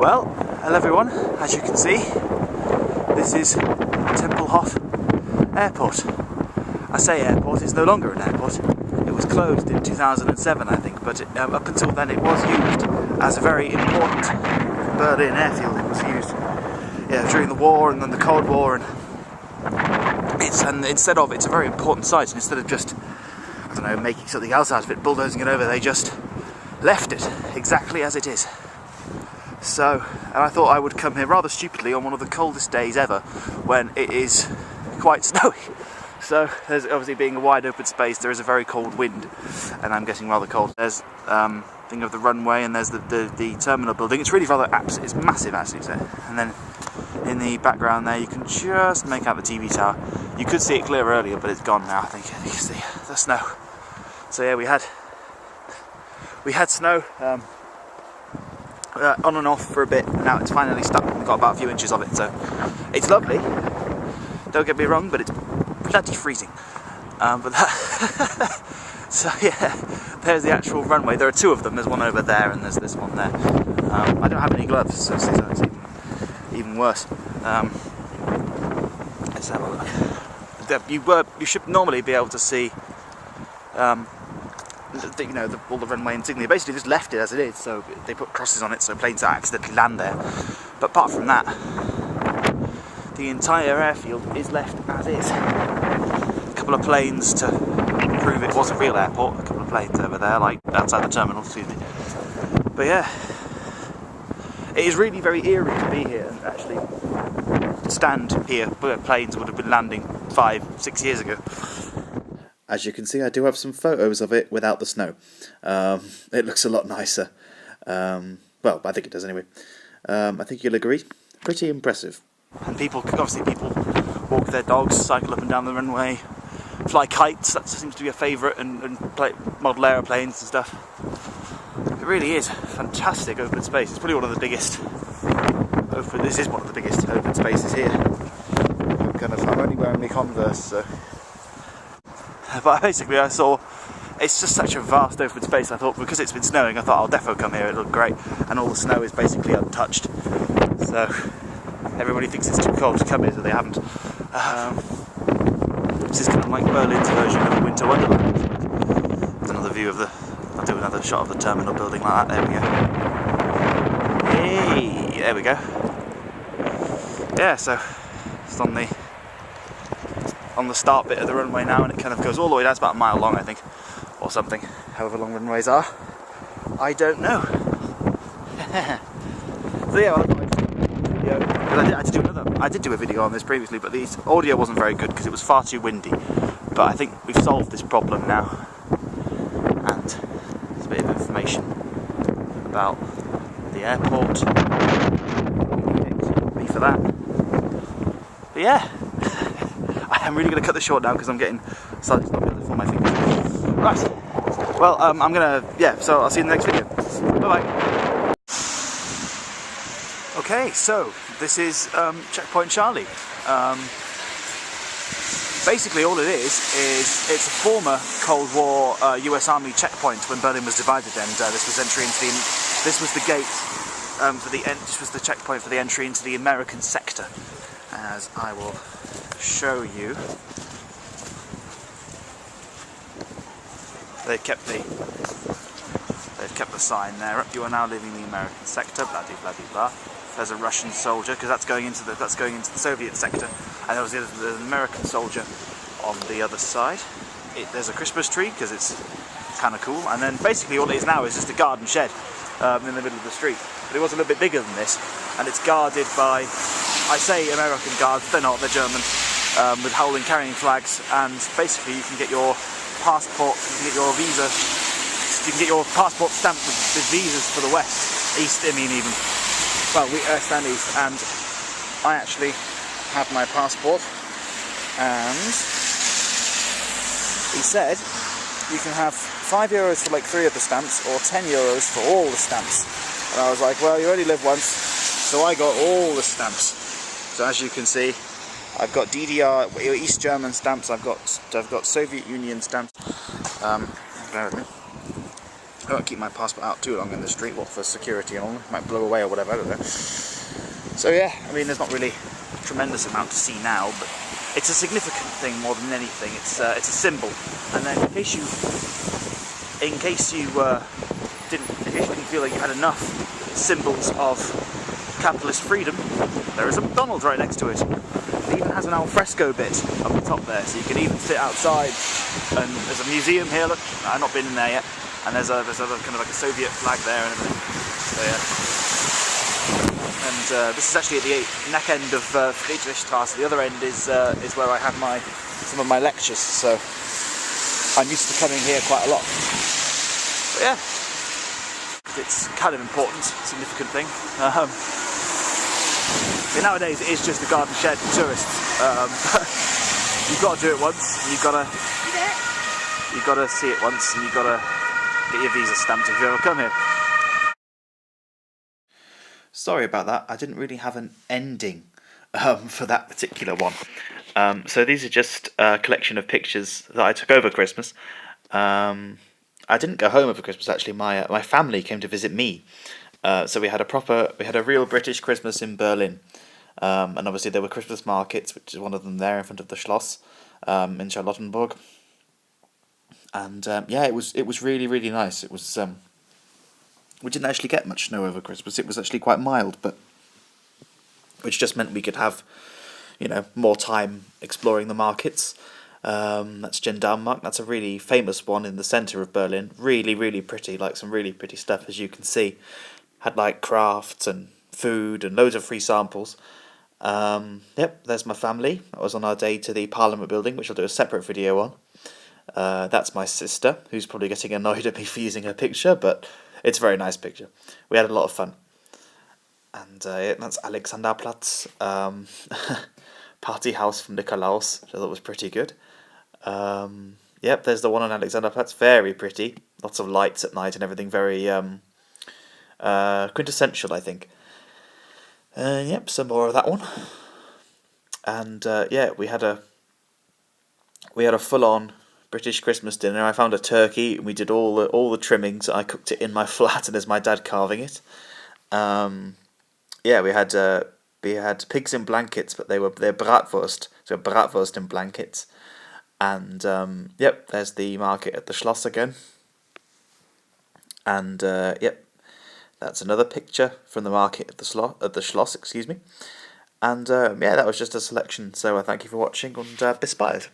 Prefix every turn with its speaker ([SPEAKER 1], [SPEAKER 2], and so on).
[SPEAKER 1] Well, hello everyone, as you can see, this is Tempelhof Airport. I say airport, it's no longer an airport. It was closed in 2007, I think, but up until then it was used as a very important Berlin airfield. It was used during the war and then the Cold War, and it's a very important site, and instead of just, I don't know, making something else out of it, bulldozing it over, they just left it exactly as it is. So, and I thought I would come here rather stupidly on one of the coldest days ever when it is quite snowy. So there's obviously, being a wide open space, there is a very cold wind and I'm getting rather cold. There's thing of the runway, and there's the terminal building. It's really rather it's massive actually. So, and then in the background there you can just make out the TV tower. You could see it clear earlier, but it's gone now, I think. You can see the snow. So yeah, we had snow on and off for a bit, and now it's finally stuck. We've got about a few inches of it, so it's lovely. Don't get me wrong, but it's bloody freezing. So yeah, there's the actual runway. There are two of them. There's one over there, and there's this one there. I don't have any gloves, so it's even worse. Let's have a look. You should normally be able to see, all the runway insignia. Basically just left it as it is, so they put crosses on it so planes don't accidentally land there. But apart from that, the entire airfield is left as is. A couple of planes to prove it was a real airport, a couple of planes over there, like outside the terminal, excuse me. But yeah, it is really very eerie to be here and actually stand here where planes would have been landing 5-6 years ago. As you can see, I do have some photos of it without the snow. It looks a lot nicer. Well, I think it does anyway. I think you'll agree. Pretty impressive. And people walk their dogs, cycle up and down the runway, fly kites. That seems to be a favourite, and play model aeroplanes and stuff. It really is fantastic open space. It's probably one of the biggest. This is one of the biggest open spaces here. I'm only wearing my Converse, so. But basically I saw, it's just such a vast open space. I thought, because it's been snowing, I thought I'll defo come here, it'll look great. And all the snow is basically untouched. So everybody thinks it's too cold to come here, so they haven't. This is kind of like Berlin's version of a winter wonderland. There's another view of I'll do another shot of the terminal building like that, there we go. Hey, there we go. Yeah, so it's on the start bit of the runway now, and it kind of goes all the way down. It's about a mile long, I think, or something, however long runways are. I don't know. So yeah, well, I did do a video on this previously, but the audio wasn't very good because it was far too windy. But I think we've solved this problem now, and there's a bit of information about the airport. Me for that. But yeah, I'm really going to cut this short now because I'm getting starting to not be able to film my fingers. Right. Well, so I'll see you in the next video. Bye bye. Okay, so this is Checkpoint Charlie. Basically all it is it's a former Cold War US Army checkpoint when Berlin was divided, and this was the gate this was the checkpoint for the entry into the American sector, as I will show you. They've kept the sign there up. You are now leaving the American sector. Blah blah blah blah. There's a Russian soldier, because that's going into the Soviet sector, and there's an American soldier on the other side. There's a Christmas tree because it's kind of cool, and then basically all it is now is just a garden shed in the middle of the street. But it was a little bit bigger than this, and it's guarded by, I say American guards, they're not, they're German, with holding carrying flags, and basically you can get your passport, you can get your passport stamped with visas for the West, East, I mean even. Well, West and East, and I actually have my passport, and he said you can have €5 for like 3 of the stamps, or €10 for all the stamps. And I was like, well, you only live once, so I got all the stamps. So as you can see, I've got DDR, East German stamps, I've got Soviet Union stamps. Bear with me. I won't keep my passport out too long in the street, what for security and all, it might blow away or whatever, I don't know. So yeah, I mean, there's not really a tremendous amount to see now, but it's a significant thing more than anything. It's a symbol, and then in case you didn't feel like you had enough symbols of capitalist freedom, there is a McDonald's right next to it. It even has an alfresco bit up the top there, so you can even sit outside. And there's a museum here. Look, I've not been in there yet. And there's other kind of like a Soviet flag there and everything. So yeah. And this is actually at the neck end of Friedrichstraße. The other end is where I have some of my lectures. So I'm used to coming here quite a lot. But yeah, it's kind of important, significant thing. I mean, nowadays it is just a garden shed for tourists. You've got to do it once. You've got to see it once, and you've got to get your visa stamped if you ever come here. Sorry about that. I didn't really have an ending for that particular one. So these are just a collection of pictures that I took over Christmas. I didn't go home over Christmas, actually. My family came to visit me. So we had a real British Christmas in Berlin. And obviously there were Christmas markets, which is one of them there in front of the Schloss in Charlottenburg. And yeah, it was really, really nice. It was we didn't actually get much snow over Christmas. It was actually quite mild, but which just meant we could have, more time exploring the markets. That's Gendarmenmarkt. That's a really famous one in the centre of Berlin. Really, really pretty, like some really pretty stuff, as you can see. Had like crafts and food and loads of free samples. Yep, there's my family. That was on our day to the Parliament building, which I'll do a separate video on. That's my sister, who's probably getting annoyed at me for using her picture, but it's a very nice picture. We had a lot of fun. And that's Alexanderplatz, party house from Nikolaus, which I thought was pretty good. Yep, there's the one on Alexanderplatz, very pretty. Lots of lights at night and everything, very quintessential, I think. Yep, some more of that one. And yeah, we had a full-on British Christmas dinner. I found a turkey, and we did all the trimmings. I cooked it in my flat, and there's my dad carving it. Yeah, we had pigs in blankets, but they're bratwurst, so bratwurst in blankets. And yep, there's the market at the Schloss again. And yep, that's another picture from the market at the Schloss, excuse me. And yeah, that was just a selection. So thank you for watching, and bis bald.